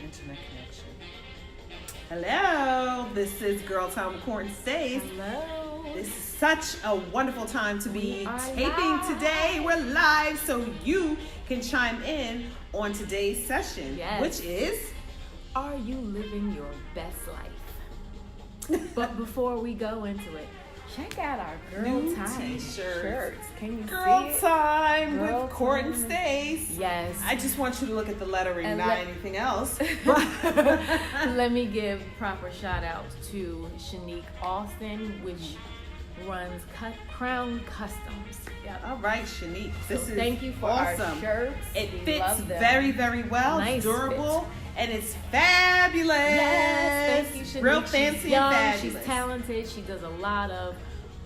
internet connection. Hello, this is Girl Time with Court and Stace. Hello. This is such a wonderful time to be taping live. today. We're live, so you can chime in on today's session, Yes. which is... Are you living your best life? But before we go into it, check out our Girl New Time t-shirts. shirts. Can you Girl see it? Time Girl with Court and Time. Stace. Yes. I just want you to look at the lettering, And not anything else. Let me give proper shout out to Shanique Austin, which runs Crown Customs. Yep. All right, Shanique. So This is thank you for awesome. our shirts. It We fits love them. very, very well. Nice It's durable. And it's fabulous. Yes, thank you, Shanique. Real She's fancy young, and fabulous. She's talented. She does a lot of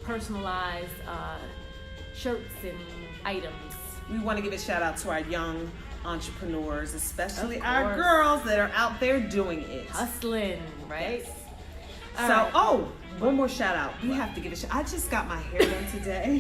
personalized shirts and items. We want to give a shout out to our young entrepreneurs, especially Of our course. girls that are out there doing it. Hustling, right? Yes. All So, right. one more shout out. We have to give a shout. I just got my hair done today.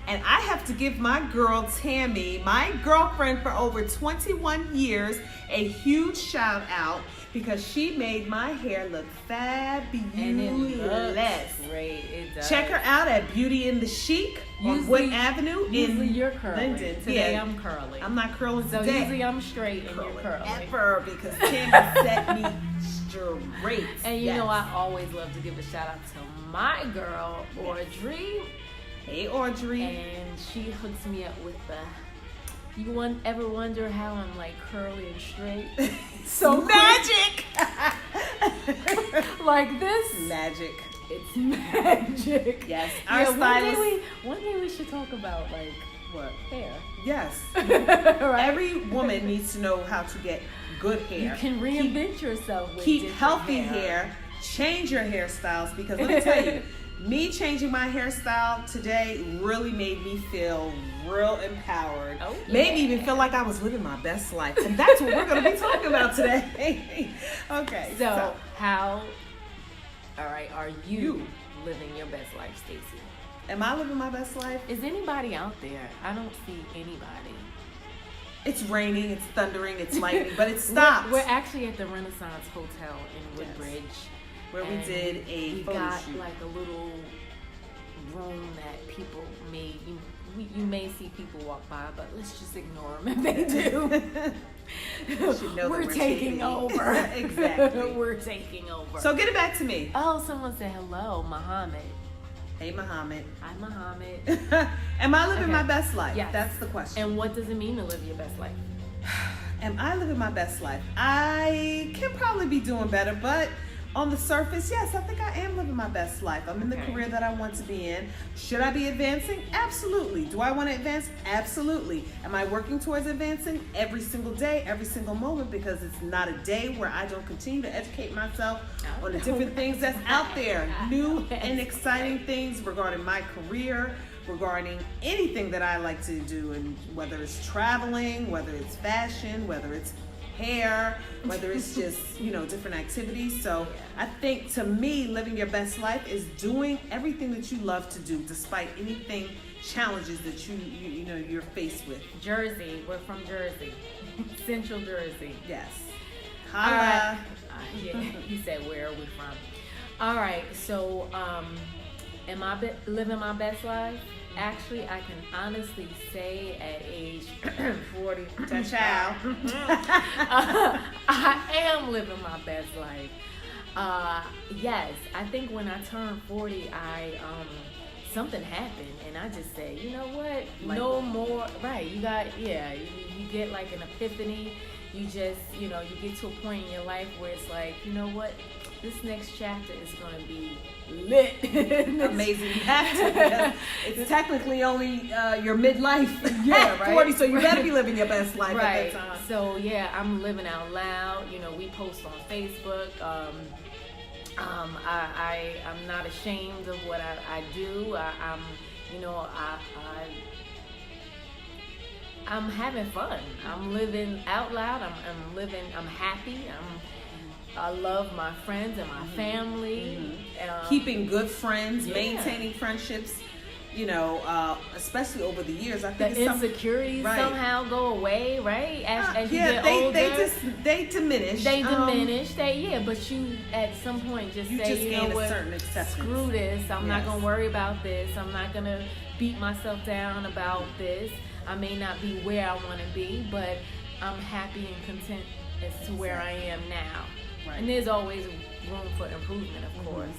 And I have to give my girl Tammy, my girlfriend for over 21 years, a huge shout out because she made my hair look fabulous. And it looks great. It does. Check her out at Beauty in the Chic on Usually- Wood Avenue Usually in you're curly. Linden. Today Yeah. I'm curly. I'm not curling so today. usually I'm straight and you're curly. Ever because Tammy set me straight. And you Yes. know I always love to give a shout out to my girl Audrey. Hey Audrey. And she hooks me up with the. Ever wonder how I'm like curly and straight? So magic. Like this? Magic. It's magic. Yes. Our Yeah, stylist. one day we should talk about like What? hair. Yes. Right? Every woman needs to know how to get good hair. You can reinvent yourself with Keep different healthy hair. Change your hairstyles because let me tell you, me changing my hairstyle today really made me feel real empowered. Oh, Made me yeah. even feel like I was living my best life. And that's what we're going to be talking about today. Okay. So how, all right, are you living your best life, Stacey? Am I living my best life? Is anybody out there? I don't see anybody. It's raining, it's thundering, it's lightning, but it stopped. We're actually at the Renaissance Hotel in Yes. Woodbridge. Where we and did a we photo got shoot. like a little room that people made. You may see people walk by, but let's just ignore them if they do. You should know that we're we're taking taping. over. Exactly. We're taking over. So get it back to me. Oh, someone said hello, Muhammad. Hey, Muhammad. Hi, Muhammad. Am I living Okay. my best life? Yes. That's the question. And what does it mean to live your best life? Am I living my best life? I can probably be doing better, but on the surface, yes, I think I am living my best life. I'm in the Okay. career that I want to be in. Should I be advancing? Absolutely. Do I want to advance? Absolutely. Am I working towards advancing every single day, every single moment? Because it's not a day where I don't continue to educate myself on the different things that's out there. New and exciting things regarding my career, regarding anything that I like to do, and whether it's traveling, whether it's fashion, whether it's hair, whether it's just, different activities. So I think to me, living your best life is doing everything that you love to do despite anything, challenges that you're faced with. Jersey. We're from Jersey. Central Jersey. Yes. All Holla. right. Yeah, he said, where are we from? All right, so am I living my best life? Actually, I can honestly say at age 40, Child. I am living my best life. Yes, I think when I turned 40, something happened, and I just said, you know what? No more. Right? You get like an epiphany. You just, you get to a point in your life where it's like, you know what? This next chapter is going to be lit. Amazing. You have to, because it's technically only your midlife. Yeah, at right. 40, so you better be living your best life Right. at that time. So yeah, I'm living out loud. We post on Facebook. I'm not ashamed of what I do. I'm having fun. I'm living out loud. I'm happy. I love my friends and my family. Keeping good friends, Yeah. maintaining friendships, especially over the years, I the think insecurities somehow go away, right? As you get they, older, they diminish. They diminish. But you at some point just say, you know what? Certain acceptance. Screw this. I'm not gonna worry about this. I'm not gonna beat myself down about this. I may not be where I want to be, but I'm happy and content as to where I am now. Right. And there's always room for improvement, of course.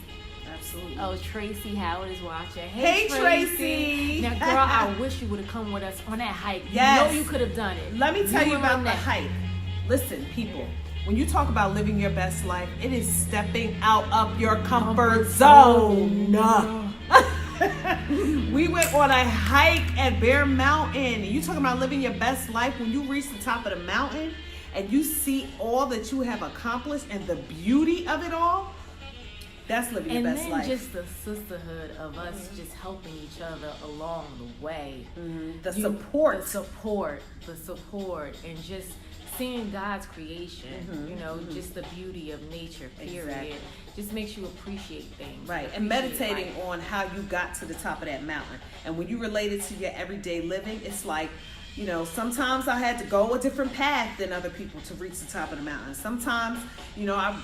Absolutely. Oh, Tracy Howard is watching. Hey Tracy. Now, girl, I wish you would have come with us on that hike. Yes. You know you could have done it. Let me tell you about the hike. Listen, people, when you talk about living your best life, it is stepping out of your comfort zone. We went on a hike at Bear Mountain. You talking about living your best life when you reach the top of the mountain and you see all that you have accomplished and the beauty of it all. That's living your best life. And then just the sisterhood of us just helping each other along the way. The support, and just seeing God's creation, just the beauty of nature, period. Exactly. Just makes you appreciate things. Right, and meditating on how you got to the top of that mountain. And when you relate it to your everyday living, it's like, sometimes I had to go a different path than other people to reach the top of the mountain. Sometimes, I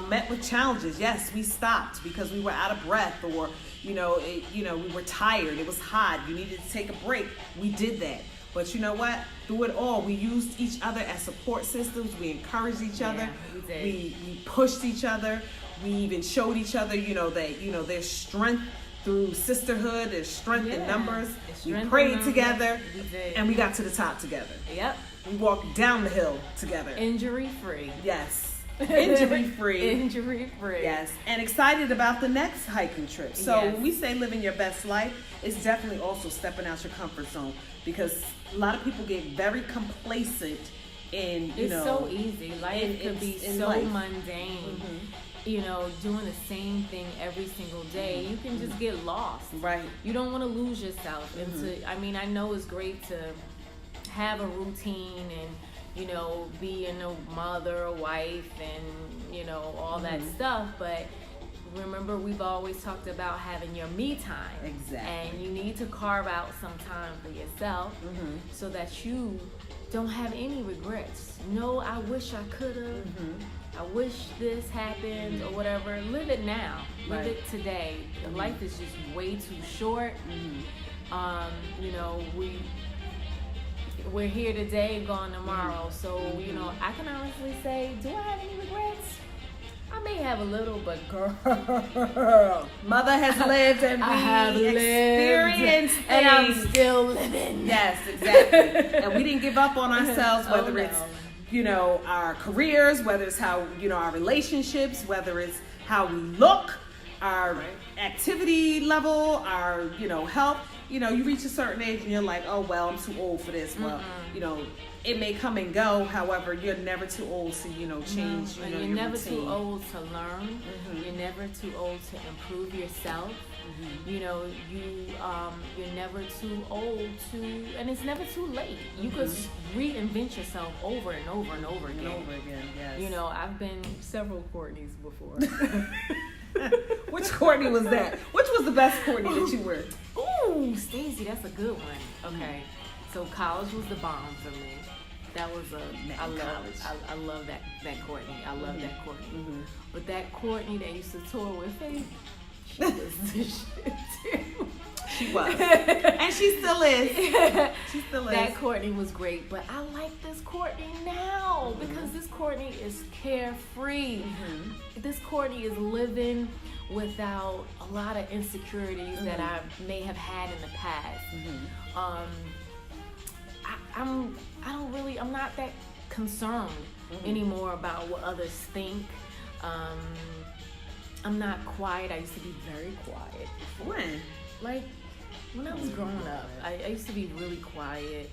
met with challenges. Yes, we stopped because we were out of breath, or, we were tired. It was hot. You needed to take a break. We did that. But you know what? Through it all, we used each other as support systems. We encouraged each other. We pushed each other. We even showed each other, that, there's strength through sisterhood. There's strength in numbers. We prayed together, and we got to the top together. Yep. We walked down the hill together. Injury-free. Yes. Injury-free. Injury-free. Yes. And excited about the next hiking trip. So when we say living your best life, it's definitely also stepping out your comfort zone, because a lot of people get very complacent in, it's so easy. Life could be so mundane. Doing the same thing every single day, you can just get lost. Right. You don't want to lose yourself into. I know it's great to have a routine and be a mother, a wife, and all that stuff. But remember, we've always talked about having your me time. Exactly. And you need to carve out some time for yourself so that you don't have any regrets. No, I wish I could have. I wish this happened or whatever. Live it now. Live it today. Life is just way too short. We're here today, gone tomorrow. So, I can honestly say, do I have any regrets? I may have a little, but girl, mother has lived and we have experienced things. And I'm still living. Yes, exactly. And we didn't give up on ourselves, whether it's our careers, whether it's how our relationships, whether it's how we look, our activity level, our health. You reach a certain age and you're like, oh well, I'm too old for this. Well, it may come and go. However, you're never too old to change. You're never too old to learn. You're never too old to improve yourself. You're never too old to, and it's never too late. You could reinvent yourself over and over and over again. Yes. I've been several Courtneys before. Which Courtney was that? Which was the best Courtney that you were? Ooh, Stacey, that's a good one. Okay, so college was the bomb for me. That was I love that Courtney. I love that Courtney. But that Courtney that used to tour with Faith, she was the shit too. She was. And she still is. She still is. That Courtney was great, but I like this Courtney now because this Courtney is carefree. This Courtney is living without a lot of insecurities that I may have had in the past. I'm not that concerned anymore about what others think. I'm not quiet. I used to be very quiet. When? Like when I was growing up, I used to be really quiet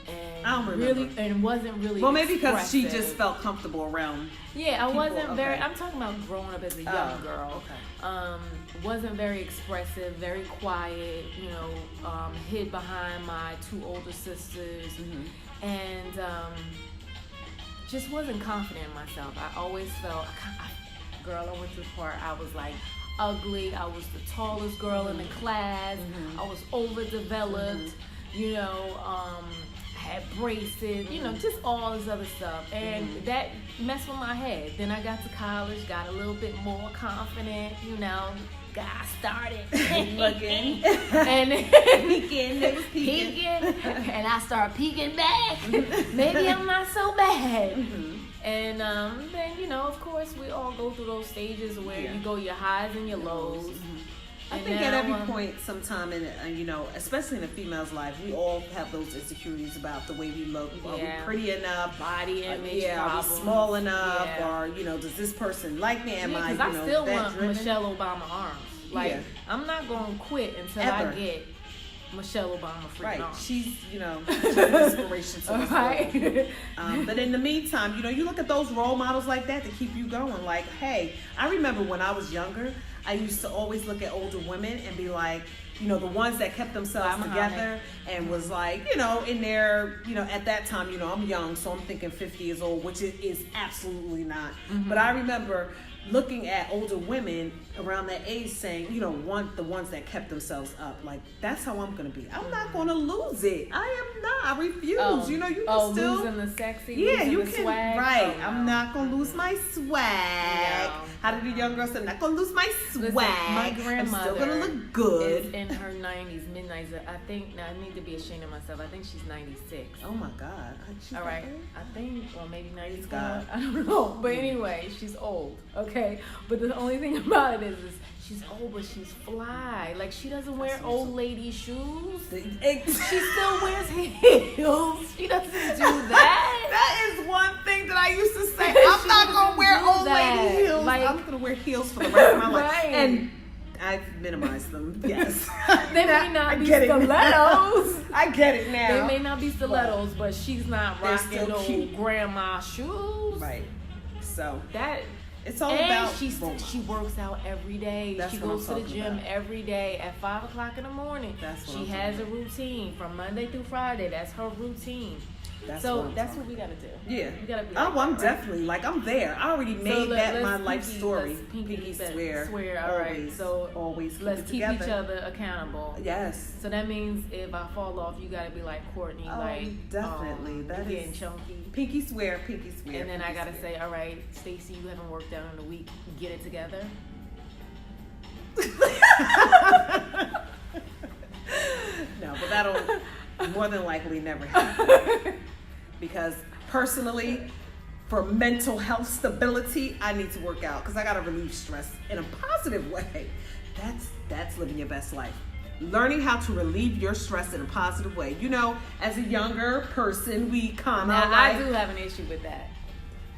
and I don't remember. and wasn't really. Well, maybe because she just felt comfortable around. Yeah, I wasn't very. I'm talking about growing up as a young girl. Wasn't very expressive, very quiet. Hid behind my two older sisters, and just wasn't confident in myself. I always felt, girl, I went to the part. I was like, ugly. I was the tallest girl in the class. I was overdeveloped. You know, had braces. You know, just all this other stuff, and that messed with my head. Then I got to college, got a little bit more confident. You know. Got started looking and peeking, and I start peeking back. Maybe I'm not so bad. And then, you know, of course, we all go through those stages where you go your highs and your lows. I think at every point, sometime in you know, especially in a female's life, we all have those insecurities about the way we look. Are we pretty enough? Body image Are we small enough? Or, you know, does this person like me? Am I, you know, I still want driven? Michelle Obama arms. Like, I'm not going to quit until I get Michelle Obama freaking arms. She's, you know, she's an inspiration to us all. But in the meantime, you know, you look at those role models like that to keep you going. Like, hey, I remember when I was younger, I used to always look at older women and be like, you know, the ones that kept themselves together and was like, you know, in their, you know, at that time, you know, I'm young, so I'm thinking 50 years old, which it is absolutely not. But I remember looking at older women around that age saying, you know, the ones that kept themselves up, like, that's how I'm gonna be. I'm not gonna lose it. I am not. I refuse. You know, you can still losing the sexy, you the can swag. Right. I'm not gonna lose my swag. No. How did the young girl say? I'm not gonna lose my swag. Listen, my grandmother I'm still gonna look good. is in her 90s, mid-90s. I think, now I need to be ashamed of myself. I think she's 96. Oh my God. All right. I think, or maybe 94. God. I don't know. But anyway, she's old. Okay. But the only thing about it is she's old, but she's fly. Like, she doesn't wear old lady shoes. She still wears heels. She doesn't do that. That is one thing that I used to say. I'm not gonna wear old lady heels. Like, I'm gonna wear heels for the rest of my life. Right. And I've minimized them. Yes. They may not be stilettos. I get it now. They may not be stilettos, but she's not rocking no cute grandma shoes. Right. So that. It's all and about she works out every day. That's she what goes I'm to the gym about. every day at 5 o'clock in the morning. That's what she has a routine from Monday through Friday. That's her routine. That's what we gotta do. Yeah. We gotta be I'm right? definitely like I'm there. I already made that my life story. Pinky swear. All right. So always let's keep each other accountable. Yes. So that means if I fall off, you gotta be like Courtney, definitely. That is getting chunky. Pinky swear. And then I gotta say, all right, Stacey, you haven't worked out in a week. Get it together. No, but that'll more than likely never happen. Because personally, for mental health stability, I need to work out because I gotta relieve stress in a positive way. That's living your best life. Learning how to relieve your stress in a positive way. You know, as a younger person, we kind of I do have an issue with that.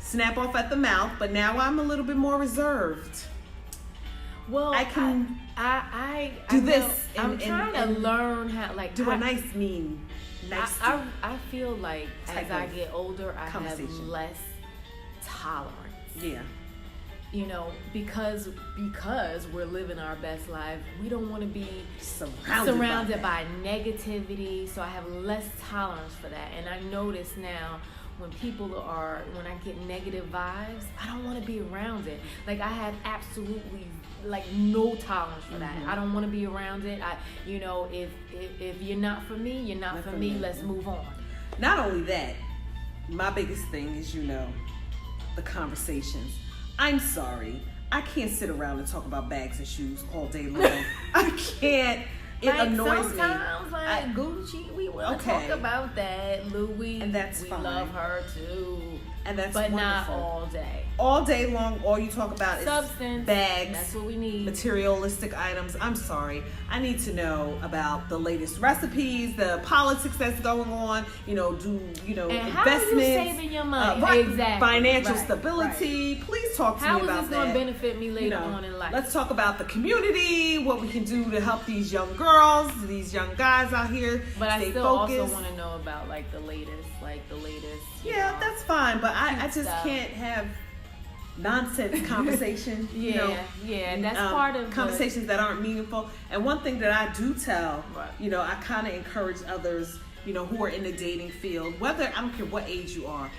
Snap off at the mouth, but now I'm a little bit more reserved. Well, I can do this. I'm trying to learn how, like, do a nice. I feel like as I get older, I have less tolerance. Yeah. You know, because we're living our best life, we don't want to be surrounded by negativity. So I have less tolerance for that, and I notice now when I get negative vibes, I don't want to be around it. Like, I have absolutely like no tolerance for that. I don't want to be around it. If you're not for me, you're not for me. Let's move on. Not only that, my biggest thing is, you know, the conversations. I'm sorry, I can't sit around and talk about bags and shoes all day long. I can't. It annoys me. Sometimes, like Gucci, we want to talk about that. Louis, and that's we fine. Love her too. And that's but wonderful. Not all day. All day long, all you talk about is substance, bags. That's what we need. Materialistic items. I'm sorry. I need to know about the latest recipes, the politics that's going on. You know, and investments. How are you saving your money? Exactly. Financial stability. Right. Please talk to me about that. How is this going to benefit me later on in life? Let's talk about the community, what we can do to help these young girls, these young guys out here. But I still focused. also want to know about the latest. Yeah, that's fine. But I just can't have nonsense conversation. That's part of conversations that aren't meaningful. And one thing that I do tell, I kind of encourage others, who are in the dating field, whether I don't care what age you are,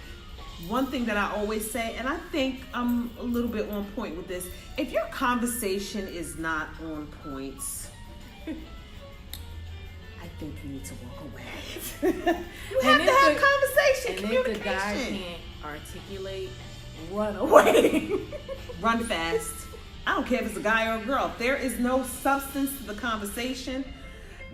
one thing that I always say, and I think I'm a little bit on point with this, if your conversation is not on point, I think you need to walk away. You have to have conversation, and communication. if the guy can't articulate, run away. Run fast. I don't care if it's a guy or a girl. If there is no substance to the conversation,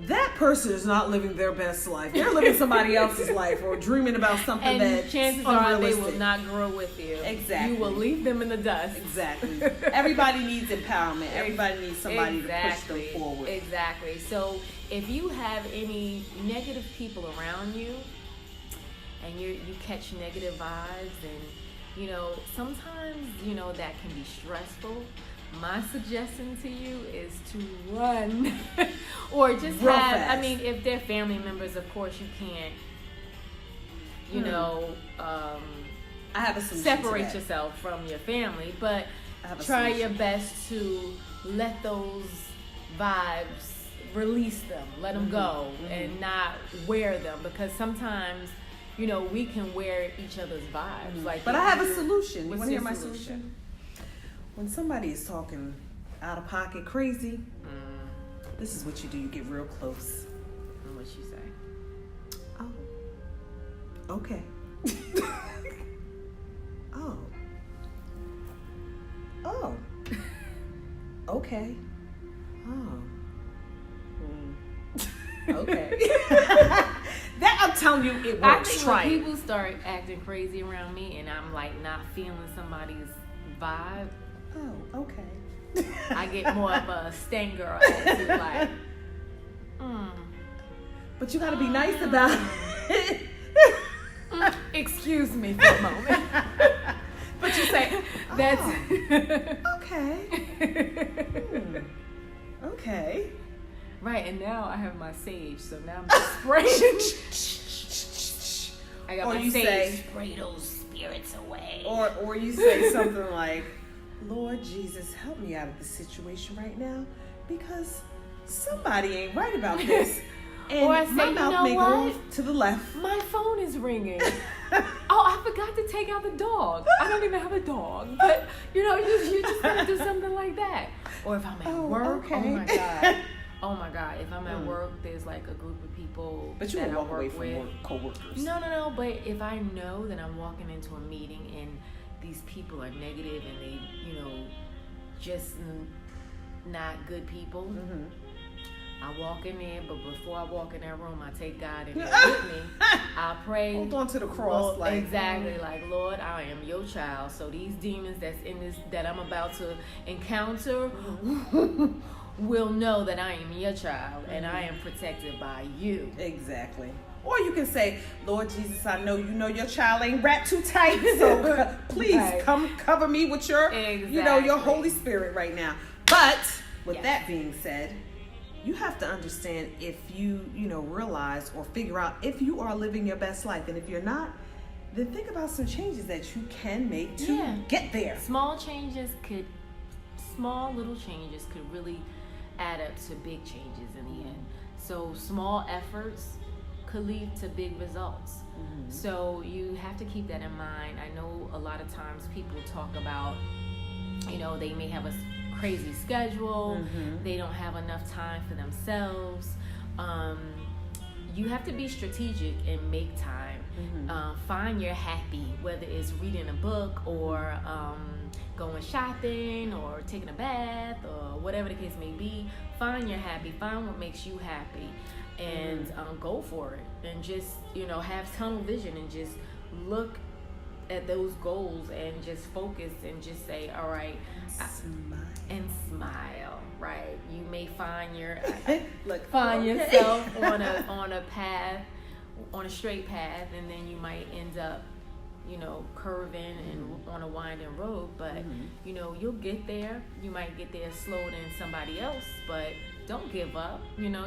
that person is not living their best life. They're living somebody else's life or dreaming about something and that's chances are they unrealistic. will not grow with you. Exactly. You will leave them in the dust. Exactly. Everybody needs empowerment. Everybody needs somebody to push them forward. Exactly. So if you have any negative people around you and you catch negative vibes, and sometimes that can be stressful, my suggestion to you is to run or just Real have fast. I mean, if they're family members, of course you can't I have a solution separate to that. yourself from your family, but I have a try solution. your best to let those vibes, release them, let them go, and not wear them, because sometimes we can wear each other's vibes. Like, But I have a solution. You What's want to hear your my solution? solution? When somebody is talking out of pocket crazy, this is what you do. You get real close. What you say? Oh. Okay. Oh. Oh. Okay. Oh. Okay. That I'm telling you, it I works. think Try when it. people start acting crazy around me and I'm like not feeling somebody's vibe, Oh, okay. I get more of a stank girl attitude, like, But you gotta be nice about it. excuse me for a moment. But you say, that's Okay. Okay. right. And now I have my sage, so now I'm just spraying. I got Or my you sage. say- Spray those spirits away. Or you say something like, Lord Jesus, help me out of this situation right now, because somebody ain't right about this. And Or I say, my you mouth know may go what? to the left. My phone is ringing. Oh, I forgot to take out the dog. I don't even have a dog. But, you just gotta do something like that. Or if I'm at work, okay. oh my God. Oh my God. If I'm at work, there's like a group of people But you that will I walk work away from with. work co-workers. No. But if I know that I'm walking into a meeting and these people are negative and they, just not good people, I walk in there, but before I walk in that room, I take God in there with me. I pray. Hold on to the cross. Lord, exactly. Like, Lord, I am your child. So these demons that I'm about to encounter will know that I am your child and I am protected by you. Exactly. Or you can say, Lord Jesus, I know your child ain't wrapped too tight, so please Right. come cover me with your, your Holy Spirit right now. But with that being said, you have to understand if you, realize or figure out if you are living your best life. And if you're not, then think about some changes that you can make to get there. Small little changes could really add up to big changes in the end. So small efforts could lead to big results. So you have to keep that in mind. I know a lot of times people talk about, they may have a crazy schedule, they don't have enough time for themselves. You have to be strategic and make time. Find your happy, whether it's reading a book or going shopping or taking a bath or whatever the case may be. Find your happy, find what makes you happy, and go for it. And just, have tunnel vision and just look at those goals and just focus and just say, all right, and smile. Right, you may find yourself on a path, on a straight path, and then you might end up, curving and on a winding road. But you'll get there. You might get there slower than somebody else, but don't give up.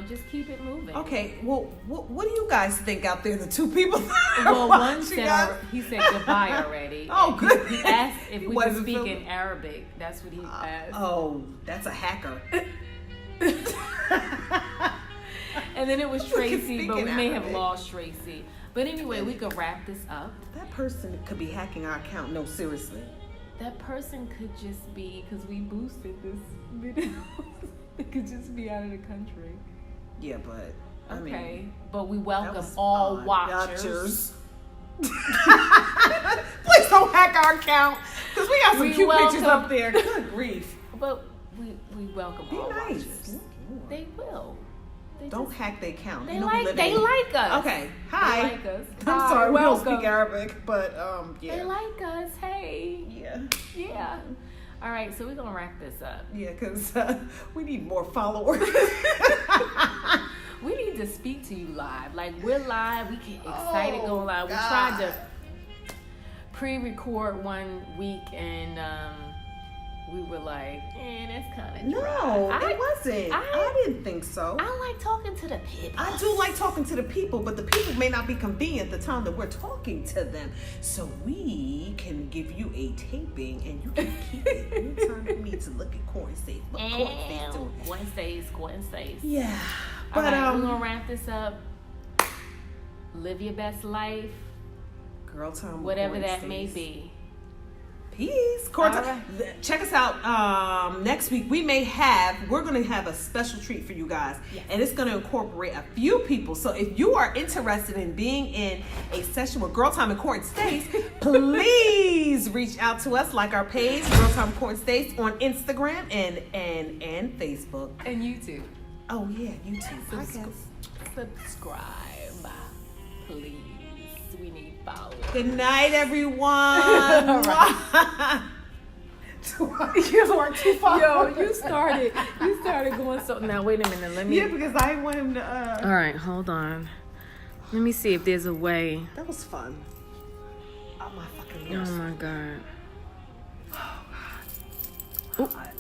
Just keep it moving. Okay, well, what do you guys think out there, the two people? Well, one said he said goodbye already. Oh, good. He asked if we could wasn't speak feeling- in Arabic. That's what he asked. Oh, that's a hacker. And then it was We can Tracy, speak but we in may have Arabic. lost Tracy. But anyway, we could wrap this up. That person could be hacking our account. No, seriously. That person could just be, because we boosted this video, it could just be out of the country. Yeah, but I Okay, mean, but we welcome was all odd. watchers. Please don't hack our account, because we got some We cute pictures welcome- up there. Good grief. But we welcome Be all nice. watchers. They will. They Don't just- hack the account. They You know we like. live They in- like us. Okay. Hi. They like us. I'm Hi, sorry, we don't welcome. speak Arabic, but yeah. They like us. Hey. Yeah. Yeah. All right. So we're gonna wrap this up. Yeah, because we need more followers. We need to speak to you live. Like, we're live. We get excited Oh, going live. We God. tried to pre-record one week, and we were like, that's kind of No, dry. it wasn't. I didn't think so. I like talking to the people. I do like talking to the people, but the people may not be convenient at the time that we're talking to them. So we can give you a taping and you can keep it anytime you need to look at Corn Stays. What Corn Stays doing. Gwen says. Yeah. All But right, we're gonna wrap this up. Live your best life, girl time with whatever Corn that may Stays. be. Peace. All right. Check us out next week. We're going to have a special treat for you guys. Yes. And it's going to incorporate a few people. So if you are interested in being in a session with Girl Time and Court States, please reach out to us, like our page, Girl Time and Court States, on Instagram and Facebook. And YouTube. Oh, yeah, YouTube. Subscribe, please. We need followers. Good night, everyone. All right. You weren't too far. Yo, you started going so. Now wait a minute. Let me. Yeah, because I want him to. All right, hold on. Let me see if there's a way. That was fun. Oh my fucking Oh ears. my god. Oh, God.